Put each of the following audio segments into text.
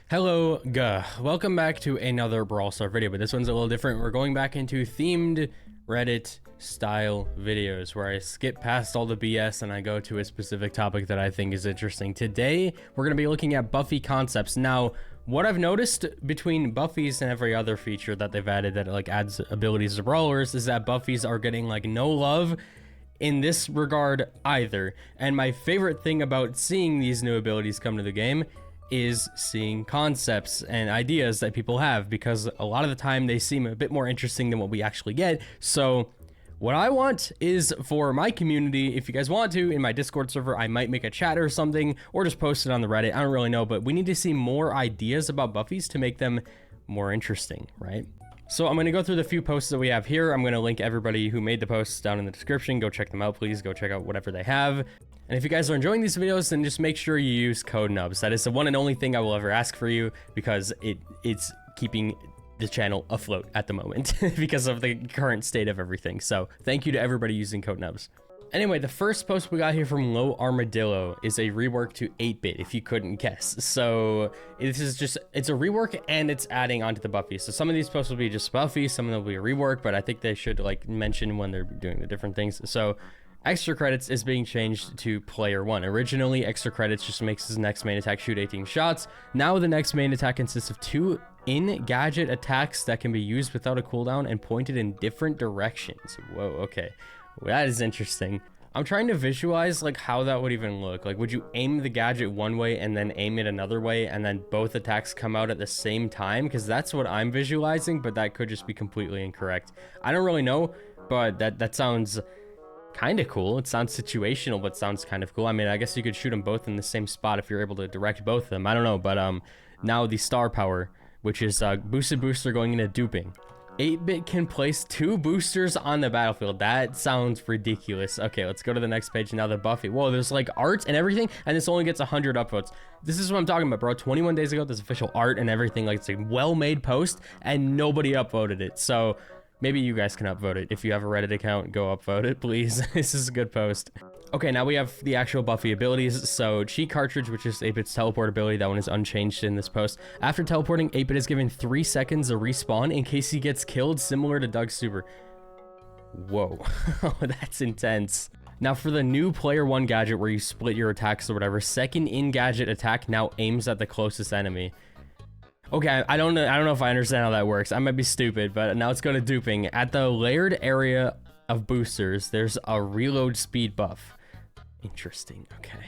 Hello, welcome back to another Brawl Star video, but this one's a little different. We're going back into themed Reddit style videos where I skip past all the BS and I go to a specific topic that I think is interesting. Today, we're going to be looking at Buffy concepts. Now, what I've noticed between Buffies and every other feature that they've added that like adds abilities to brawlers is that Buffies are getting like no love in this regard either. And my favorite thing about seeing these new abilities come to the game is seeing concepts and ideas that people have, because a lot of the time they seem a bit more interesting than what we actually get. So what I want is for my community, if you guys want to, in my Discord server, I might make a chat or something, or just post it on the Reddit. I don't really know, but we need to see more ideas about Buffies to make them more interesting, right? So I'm going to go through the few posts that we have here. I'm going to link everybody who made the posts down in the description. Go check them out, please. Go check out whatever they have. And if you guys are enjoying these videos, then just make sure you use code NUBS. That is the one and only thing I will ever ask for you, because it's keeping the channel afloat at the moment because of the current state of everything. So thank you to everybody using code NUBS. Anyway, the first post we got here from Low Armadillo is a rework to 8-bit, if you couldn't guess. So this is just, it's a rework and it's adding onto the Buffy. So some of these posts will be just Buffy, some of them will be a rework, but I think they should like mention when they're doing the different things. So extra credits is being changed to player 1. Originally, extra credits just makes his next main attack shoot 18 shots. Now the next main attack consists of 2 in-gadget attacks that can be used without a cooldown and pointed in different directions. Whoa, okay. Well, that is interesting. I'm trying to visualize like how that would even look. Like, would you aim the gadget one way and then aim it another way and then both attacks come out at the same time? Because that's what I'm visualizing, but that could just be completely incorrect. I don't really know, but that sounds kind of cool. It sounds situational, but sounds kind of cool. I mean, I guess you could shoot them both in the same spot if you're able to direct both of them. I don't know, but now the star power, which is boosted booster going into duping. 8-bit can place 2 boosters on the battlefield. That sounds ridiculous. Okay, let's go to the next page. Now the Buffy. Whoa, there's like art and everything, and this only gets 100 upvotes. This is what I'm talking about, bro. 21 days ago, there's official art and everything. Like, it's a well-made post, and nobody upvoted it. So maybe you guys can upvote it. If you have a Reddit account, go upvote it, please. This is a good post. Okay, now we have the actual Buffy abilities. So cheat cartridge, which is 8-bit's teleport ability. That one is unchanged in this post. After teleporting, 8-bit is given 3 seconds to respawn in case he gets killed, similar to Doug's super. Whoa, that's intense. Now for the new player 1 gadget where you split your attacks or whatever, second in-gadget attack now aims at the closest enemy. Okay, I don't know if I understand how that works. I might be stupid, but now let's go to duping. At the layered area of boosters, there's a reload speed buff. Interesting. Okay.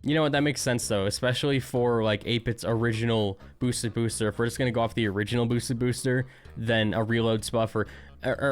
You know what? That makes sense though, especially for like 8-bit's original boosted booster. If we're just gonna go off the original boosted booster, then a reload buff or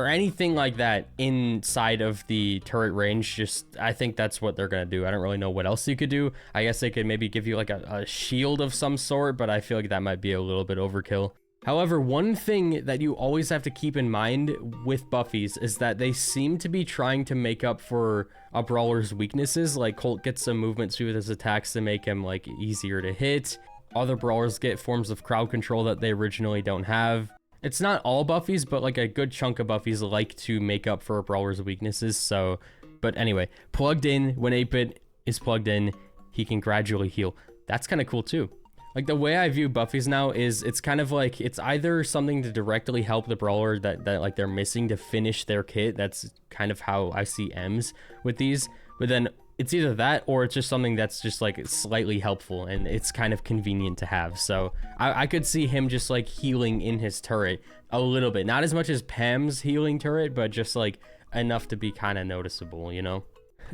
anything like that inside of the turret range, just I think that's what they're gonna do. I don't really know what else you could do. I guess they could maybe give you like a shield of some sort, but I feel like that might be a little bit overkill. However, one thing that you always have to keep in mind with Buffies is that they seem to be trying to make up for a brawler's weaknesses. Like Colt gets some movement speed with his attacks to make him like easier to hit. Other brawlers get forms of crowd control that they originally don't have. It's not all Buffies, but like a good chunk of Buffies like to make up for a brawler's weaknesses. So, but anyway, plugged in, when 8-bit is plugged in, he can gradually heal. That's kind of cool too. Like the way I view Buffies now is it's kind of like it's either something to directly help the brawler that like they're missing to finish their kit. That's kind of how I see M's with these. But then it's either that or it's just something that's just like slightly helpful and it's kind of convenient to have. So I could see him just like healing in his turret a little bit. Not as much as Pam's healing turret, but just like enough to be kind of noticeable, you know?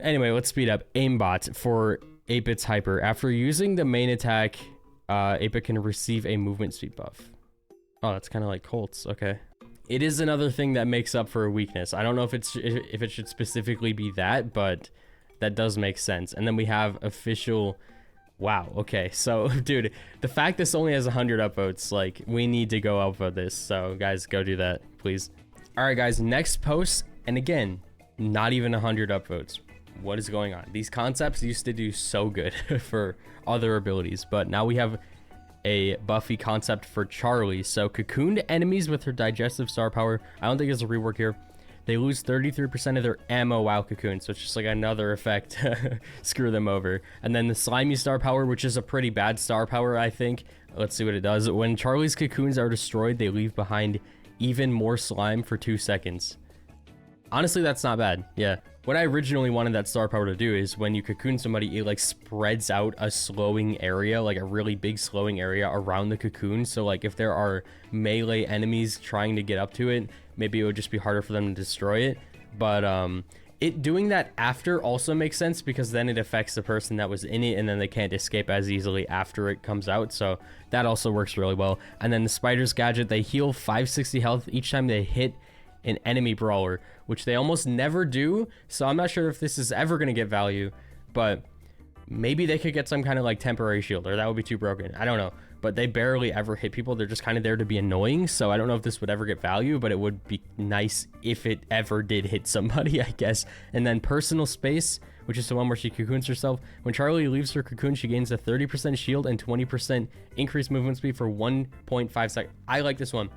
Anyway, let's speed up. Aimbot for 8-bit's hyper. After using the main attack, 8-bit can receive a movement speed buff. Oh, that's kind of like Colt's. Okay. It is another thing that makes up for a weakness. I don't know if it should specifically be that, but that does make sense. And then we have official. Wow. Okay. So, dude, the fact this only has 100 upvotes, like, we need to go upvote this. So, guys, go do that, please. All right, guys. Next post, and again, not even 100 upvotes. What is going on? These concepts used to do so good for other abilities, but now we have a Buffy concept for Charlie. So cocooned enemies with her digestive star power. I don't think it's a rework here. they lose 33% of their ammo while cocoon, so it's just like another effect to screw them over. And then the slimy star power, which is a pretty bad star power, I think. Let's see what it does. When Charlie's cocoons are destroyed, they leave behind even more slime for 2 seconds. Honestly, that's not bad. Yeah. What I originally wanted that star power to do is when you cocoon somebody, it like spreads out a slowing area, like a really big slowing area around the cocoon. So like if there are melee enemies trying to get up to it, maybe it would just be harder for them to destroy it. But it doing that after also makes sense, because then it affects the person that was in it and then they can't escape as easily after it comes out. So that also works really well. And then the spider's gadget, they heal 560 health each time they hit an enemy brawler, which they almost never do. So I'm not sure if this is ever going to get value, but maybe they could get some kind of like temporary shield, or that would be too broken. I don't know, but they barely ever hit people. They're just kind of there to be annoying. So I don't know if this would ever get value, but it would be nice if it ever did hit somebody, I guess. And then personal space, which is the one where she cocoons herself. When Charlie leaves her cocoon, she gains a 30% shield and 20% increased movement speed for 1.5 seconds. I like this one.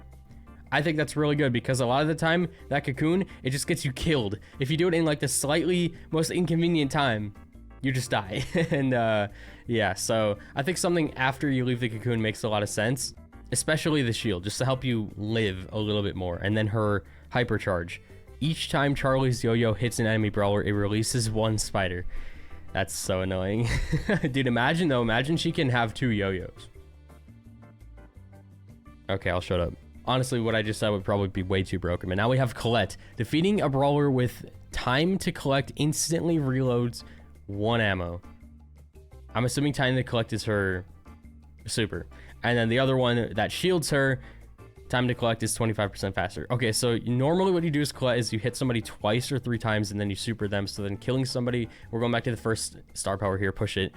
I think that's really good, because a lot of the time that cocoon, it just gets you killed. If you do it in like the slightly most inconvenient time, you just die. And yeah, so I think something after you leave the cocoon makes a lot of sense, especially the shield, just to help you live a little bit more. And then her hypercharge. Each time Charlie's yo-yo hits an enemy brawler, it releases 1 spider. That's so annoying. Dude, imagine she can have 2 yo-yos. Okay, I'll shut up. Honestly, what I just said would probably be way too broken. But now we have Colette. Defeating a brawler with time to collect instantly reloads 1 ammo. I'm assuming time to collect is her super. And then the other one that shields her, time to collect is 25% faster. Okay, so normally what you do as Colette is you hit somebody twice or 3 times and then you super them. So then killing somebody, we're going back to the first star power here, push it.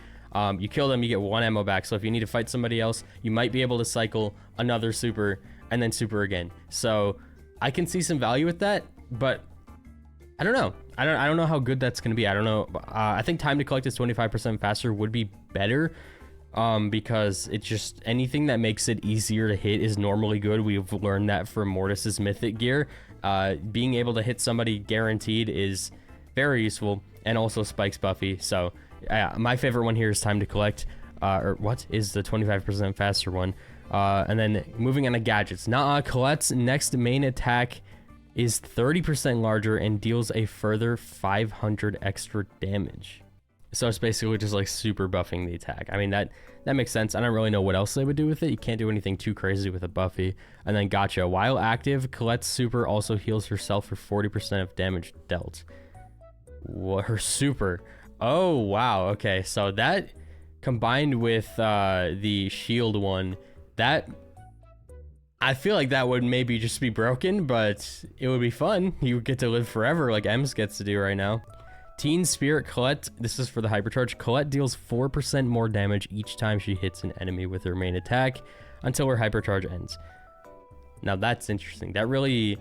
You kill them, you get 1 ammo back. So if you need to fight somebody else, you might be able to cycle another super and then super again. So I can see some value with that, but I don't know. I don't know how good that's going to be. I don't know. I think time to collect is 25% faster would be better, because it's just anything that makes it easier to hit is normally good. We've learned that from Mortis's mythic gear. Being able to hit somebody guaranteed is very useful, and also spikes Buffy. So my favorite one here is time to collect, or what is the 25% faster one. And then moving on to gadgets. Colette's next main attack is 30% larger and deals a further 500 extra damage. So it's basically just like super buffing the attack. I mean, that makes sense. I don't really know what else they would do with it. You can't do anything too crazy with a Buffy. And then gotcha. While active, Colette's super also heals herself for 40% of damage dealt. What, her super? Oh, wow. Okay, so that combined with the shield one, that I feel like that would maybe just be broken, but it would be fun. You get to live forever like Ems gets to do right now. Teen Spirit Colette, this is for the hypercharge. Colette deals 4% more damage each time she hits an enemy with her main attack until her hypercharge ends. Now that's interesting. That really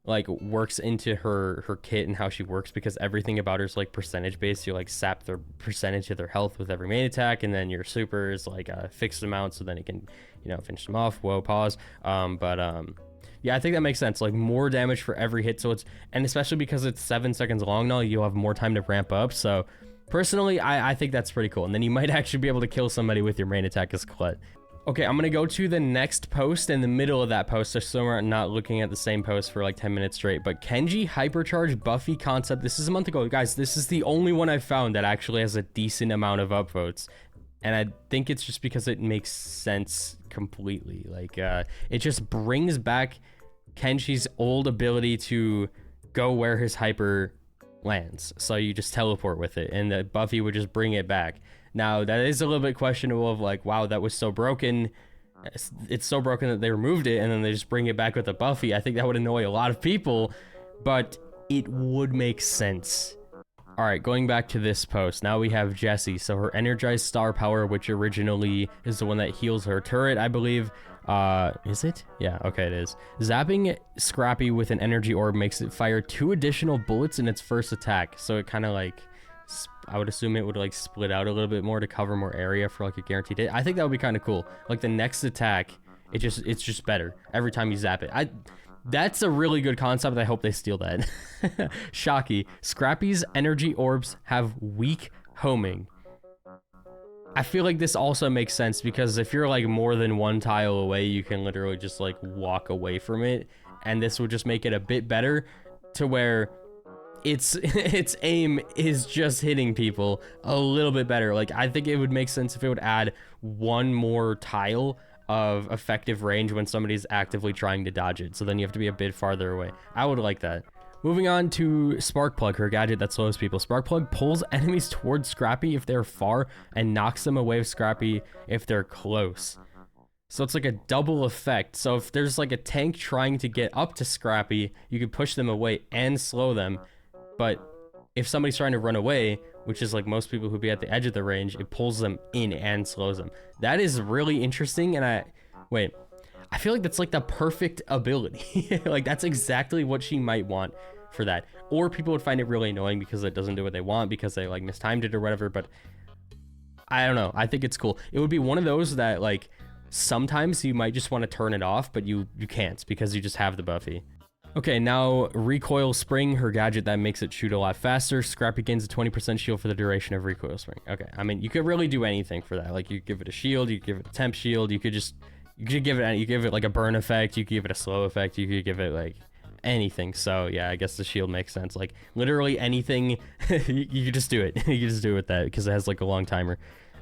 like works into her kit and how she works, because everything about her is like percentage based. You like sap their percentage of their health with every main attack, and then your super is like a fixed amount, so then it can, you know, finish them off. Whoa, pause. Yeah, I think that makes sense. Like more damage for every hit. So it's, and especially because it's 7 seconds long now, you'll have more time to ramp up. So personally, I think that's pretty cool. And then you might actually be able to kill somebody with your main attack as Colette. Okay, I'm gonna go to the next post in the middle of that post, so we're not looking at the same post for like 10 minutes straight. But Kenji hypercharge Buffy concept. This is a month ago, guys. This is the only one I've found that actually has a decent amount of upvotes. And I think it's just because it makes sense completely. Like, it just brings back Kenji's old ability to go where his hyper lands. So you just teleport with it, and the Buffy would just bring it back. Now, that is a little bit questionable of like, wow, that was so broken. It's so broken that they removed it, and then they just bring it back with a Buffy. I think that would annoy a lot of people, but it would make sense. All right, going back to this post, now we have Jessie. So her energized star power, which originally is the one that heals her turret, I believe. Is it? Yeah, okay, it is. Zapping Scrappy with an energy orb makes it fire 2 additional bullets in its first attack. So it kind of like, I would assume it would like split out a little bit more to cover more area for like a guaranteed hit. I think that would be kind of cool. Like the next attack, it's just better every time you zap it. That's a really good concept. I hope they steal that. Shocky. Scrappy's energy orbs have weak homing. I feel like this also makes sense because if you're like more than one tile away, you can literally just like walk away from it. And this would just make it a bit better to where its aim is just hitting people a little bit better. Like, I think it would make sense if it would add one more tile of effective range when somebody's actively trying to dodge it. So then you have to be a bit farther away. I would like that. Moving on to Sparkplug, her gadget that slows people. Sparkplug pulls enemies towards Scrappy if they're far and knocks them away with Scrappy if they're close. So it's like a double effect. So if there's like a tank trying to get up to Scrappy, you can push them away and slow them. But if somebody's trying to run away, which is like most people who be at the edge of the range, it pulls them in and slows them. That is really interesting. And I feel like that's like the perfect ability. Like, that's exactly what she might want for that. Or people would find it really annoying because it doesn't do what they want because they like mistimed it or whatever. But I don't know. I think it's cool. It would be one of those that like sometimes you might just want to turn it off, but you can't because you just have the Buffy. Okay, now Recoil Spring, her gadget that makes it shoot a lot faster. Scrappy gains a 20% shield for the duration of Recoil Spring. Okay, I mean, you could really do anything for that. Like, you give it a shield, you give it a temp shield, you could give it like a burn effect, you could give it a slow effect, you could give it like anything. So yeah, I guess the shield makes sense. Like, literally anything, you could just do it. You could just do it with that because it has like a long timer.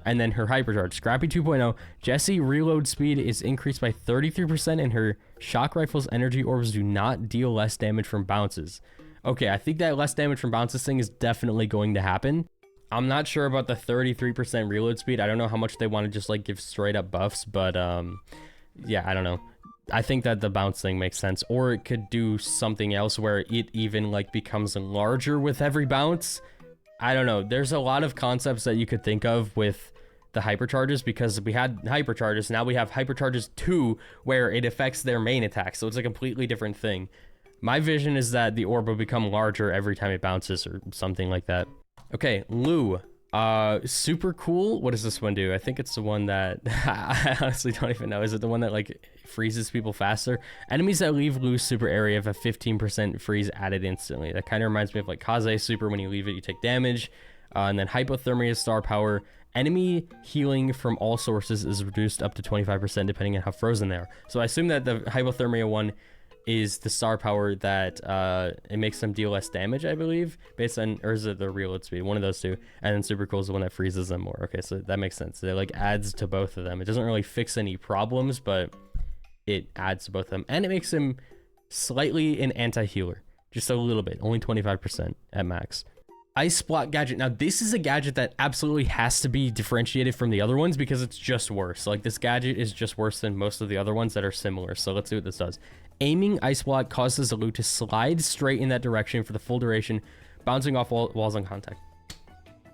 And then her hypercharge, Scrappy 2.0, Jessie reload speed is increased by 33% and her shock rifle's energy orbs do not deal less damage from bounces. Okay, I think that less damage from bounces thing is definitely going to happen. I'm not sure about the 33% reload speed. I don't know how much they want to just like give straight up buffs, but yeah, I don't know. I think that the bounce thing makes sense, or it could do something else where it even like becomes larger with every bounce. I don't know. There's a lot of concepts that you could think of with the hypercharges because we had hypercharges. Now we have hypercharges 2 where it affects their main attack. So it's a completely different thing. My vision is that the orb will become larger every time it bounces or something like that. Okay, Lou. Super cool. What does this one do? I think it's the one that I honestly don't even know. Is it the one that like freezes people faster? Enemies that leave Lou's super area have a 15% freeze added instantly. That kind of reminds me of like Kaze's super. When you leave it, you take damage. And then hypothermia star power. Enemy healing from all sources is reduced up to 25% depending on how frozen they are. So I assume that the hypothermia one is the star power that it makes them deal less damage, I believe, based on, or is it the reload speed? One of those two. And then super cool is the one that freezes them more. Okay, so that makes sense. It like adds to both of them. It doesn't really fix any problems, but it adds to both of them. And it makes him slightly an anti-healer. Just a little bit, only 25% at max. Ice Block gadget. Now this is a gadget that absolutely has to be differentiated from the other ones because it's just worse. Like, this gadget is just worse than most of the other ones that are similar. So let's see what this does. Aiming Ice Block causes the loot to slide straight in that direction for the full duration, bouncing off walls on contact.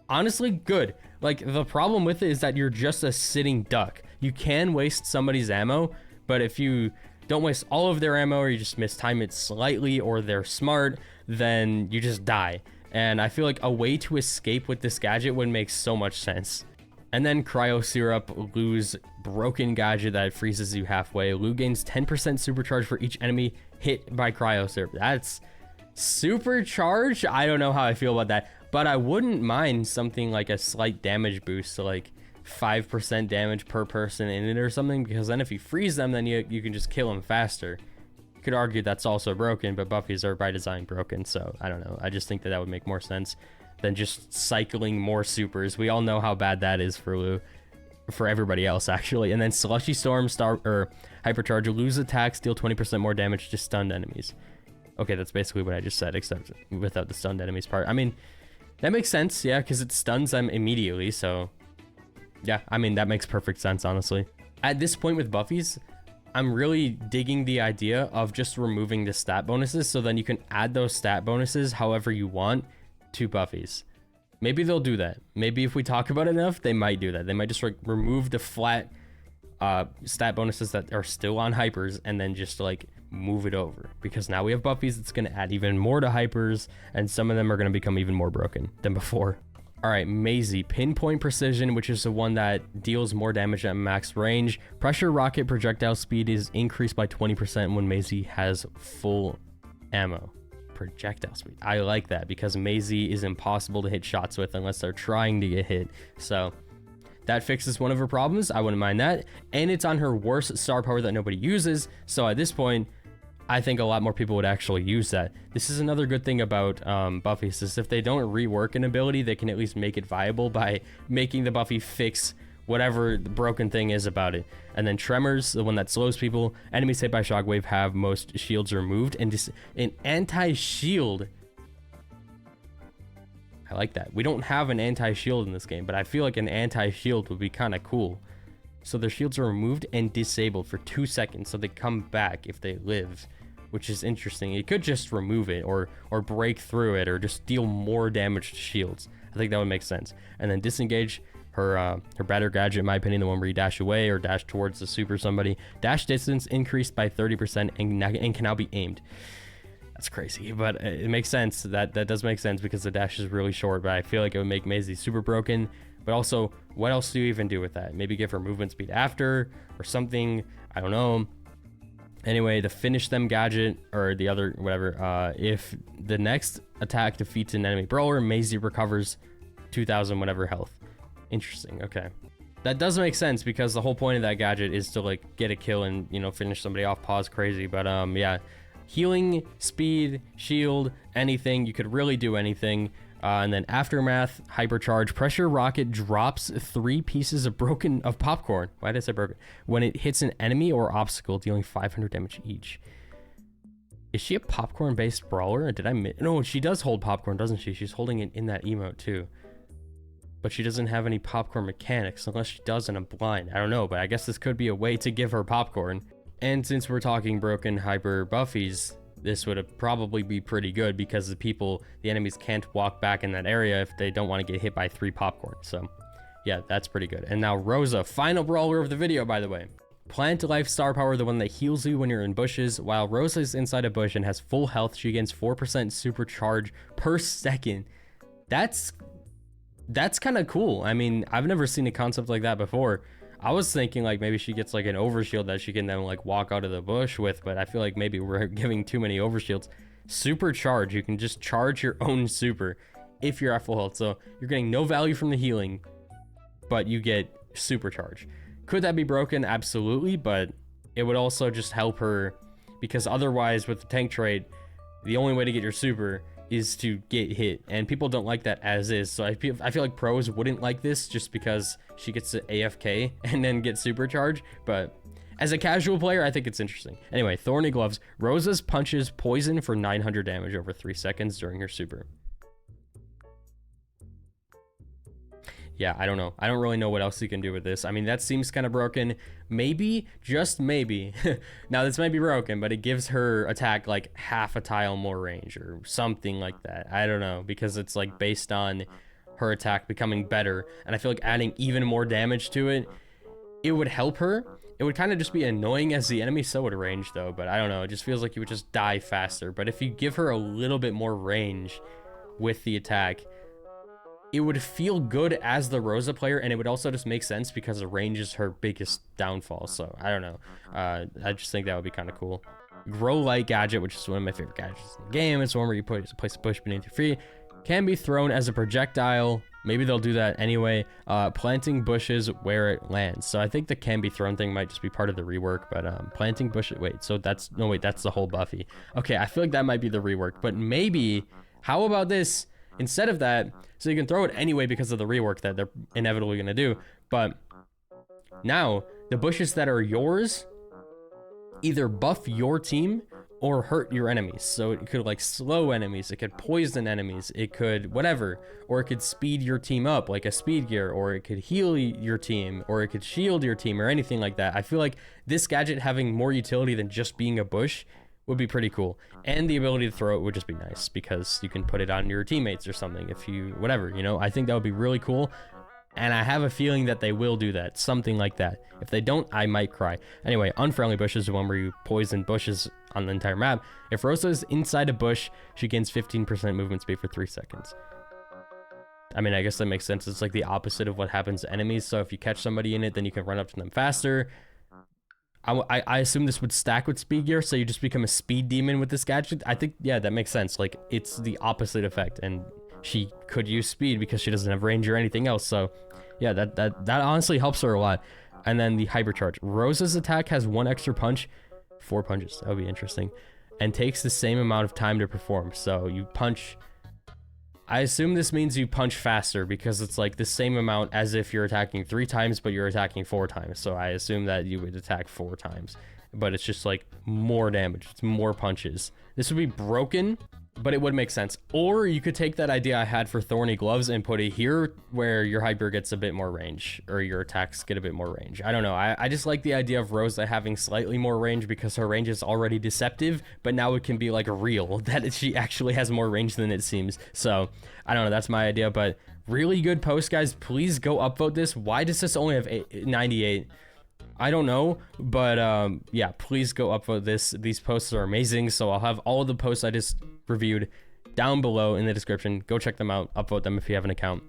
Honestly, good. Like, the problem with it is that you're just a sitting duck. You can waste somebody's ammo, but if you don't waste all of their ammo or you just mistime it slightly or they're smart, then you just die. And I feel like a way to escape with this gadget would make so much sense. And then Cryo Syrup, Lou's broken gadget that freezes you halfway. Lou gains 10% supercharge for each enemy hit by Cryo Syrup. That's supercharged? I don't know how I feel about that, but I wouldn't mind something like a slight damage boost to like 5% damage per person in it or something, because then if you freeze them, then you can just kill them faster. You could argue that's also broken, but Buffies are by design broken, so I don't know. I just think that would make more sense than just cycling more supers. We all know how bad that is for Lou, for everybody else actually. And then Slushy Storm, Hypercharge. Lou's attacks deal 20% more damage to stunned enemies. Okay, that's basically what I just said, except without the stunned enemies part. I mean, that makes sense, yeah, because it stuns them immediately, so yeah, I mean, that makes perfect sense, honestly. At this point with Buffies, I'm really digging the idea of just removing the stat bonuses, so then you can add those stat bonuses however you want to Buffies. Maybe they'll do that. Maybe if we talk about it enough, they might do that. They might just like remove the flat stat bonuses that are still on hypers and then just like move it over, because now we have Buffies that's going to add even more to hypers, and some of them are going to become even more broken than before. All right, Maisie, pinpoint precision, which is the one that deals more damage at max range. Pressure rocket projectile speed is increased by 20% when Maisie has full ammo. Projectile speed. I like that because Maisie is impossible to hit shots with unless they're trying to get hit. So that fixes one of her problems. I wouldn't mind that. And it's on her worst star power that nobody uses. So at this point, I think a lot more people would actually use that. This is another good thing about Buffies, is if they don't rework an ability, they can at least make it viable by making the Buffy fix whatever the broken thing is about it. And then Tremors, the one that slows people. Enemies hit by Shockwave have most shields removed. And just an anti-shield. I like that. We don't have an anti-shield in this game, but I feel like an anti-shield would be kind of cool. So their shields are removed and disabled for 2 seconds, so they come back if they live, which is interesting. It could just remove it or break through it or just deal more damage to shields. I think that would make sense. And then disengage, her better gadget, in my opinion, the one where you dash away or dash towards the super somebody. Dash distance increased by 30% and can now be aimed. That's crazy, but it makes sense. That does make sense because the dash is really short, but I feel like it would make Maisie super broken. But also, what else do you even do with that? Maybe give her movement speed after or something. I don't know. Anyway, the finish them gadget or the other whatever. If the next attack defeats an enemy brawler, Maisie recovers 2,000 whatever health. Interesting. Okay, that does make sense because the whole point of that gadget is to like get a kill and, you know, finish somebody off. Pause crazy, but yeah, healing, speed, shield, anything. You could really do anything. And then aftermath, hypercharge, pressure rocket drops 3 pieces of popcorn. Why did I say broken? When it hits an enemy or obstacle, dealing 500 damage each. Is she a popcorn based brawler? Or did I miss? No, she does hold popcorn, doesn't she? She's holding it in that emote too. But she doesn't have any popcorn mechanics unless she does in a blind. I don't know, but I guess this could be a way to give her popcorn. And since we're talking broken hyper buffies, this would probably be pretty good because the enemies can't walk back in that area if they don't want to get hit by 3 popcorn. So yeah, that's pretty good. And now Rosa, final brawler of the video, by the way. Plant life star power, the one that heals you when you're in bushes. While Rosa is inside a bush and has full health, she gains 4% supercharge per second. That's kind of cool. I mean, I've never seen a concept like that before. I was thinking like maybe she gets like an overshield that she can then like walk out of the bush with, but I feel like maybe we're giving too many overshields. Supercharge, you can just charge your own super if you're at full health. So you're getting no value from the healing, but you get supercharge. Could that be broken? Absolutely, but it would also just help her because otherwise with the tank trait, the only way to get your super is to get hit, and people don't like that as is. So I feel like pros wouldn't like this just because she gets to AFK and then get supercharge, but as a casual player, I think it's interesting. Anyway, thorny gloves. Rosa's punches poison for 900 damage over 3 seconds during her super. Yeah, I don't know. I don't really know what else you can do with this. I mean, that seems kind of broken. Maybe, just maybe. Now, this might be broken, but it gives her attack like half a tile more range or something like that. I don't know, because it's like based on her attack becoming better. And I feel like adding even more damage to it, it would help her. It would kind of just be annoying as the enemy so would range though, but I don't know. It just feels like you would just die faster. But if you give her a little bit more range with the attack, it would feel good as the Rosa player, and it would also just make sense because the range is her biggest downfall. So I don't know. I just think that would be kind of cool. Grow light gadget, which is one of my favorite gadgets in the game. It's one where you place a bush beneath your feet. Can be thrown as a projectile. Maybe they'll do that anyway. Planting bushes where it lands. So I think the can be thrown thing might just be part of the rework, but planting bushes. Wait, so that's the whole Buffy. Okay, I feel like that might be the rework, but maybe, how about this? Instead of that, so you can throw it anyway because of the rework that they're inevitably going to do. But now, the bushes that are yours either buff your team or hurt your enemies. So it could like slow enemies, it could poison enemies, it could whatever. Or it could speed your team up like a speed gear, or it could heal your team, or it could shield your team, or anything like that. I feel like this gadget having more utility than just being a bush would be pretty cool, and the ability to throw it would just be nice because you can put it on your teammates or something if you whatever, you know. I think that would be really cool, and I have a feeling that they will do that, something like that. If they don't, I might cry. Anyway, unfriendly bushes is the one where you poison bushes on the entire map. If Rosa is inside a bush, she gains 15% movement speed for 3 seconds. I mean, I guess that makes sense. It's like the opposite of what happens to enemies. So if you catch somebody in it, then you can run up to them faster. I assume this would stack with speed gear, so you just become a speed demon with this gadget. I think, yeah, that makes sense. Like, it's the opposite effect, and she could use speed because she doesn't have range or anything else. So yeah, that honestly helps her a lot. And then the hypercharge. Rosa's attack has 1 extra punch, 4 punches. That would be interesting, and takes the same amount of time to perform. So you punch. I assume this means you punch faster because it's like the same amount as if you're attacking 3 times, but you're attacking 4 times. So I assume that you would attack 4 times, but it's just like more damage. It's more punches. This would be broken, but it would make sense. Or you could take that idea I had for Thorny Gloves and put it here where your hyper gets a bit more range, or your attacks get a bit more range. I don't know. I just like the idea of Rosa having slightly more range because her range is already deceptive, but now it can be like real that she actually has more range than it seems. So I don't know. That's my idea, but really good post, guys. Please go upvote this. Why does this only have 98? I don't know, but yeah, please go upvote this. These posts are amazing, so I'll have all of the posts I just reviewed down below in the description. Go check them out, upvote them if you have an account,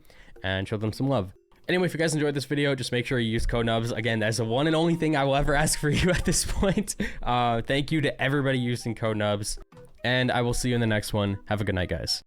and show them some love. Anyway, if you guys enjoyed this video, just make sure you use code NUBS. Again, that's the one and only thing I will ever ask for you at this point. Thank you to everybody using code NUBS, and I will see you in the next one. Have a good night, guys.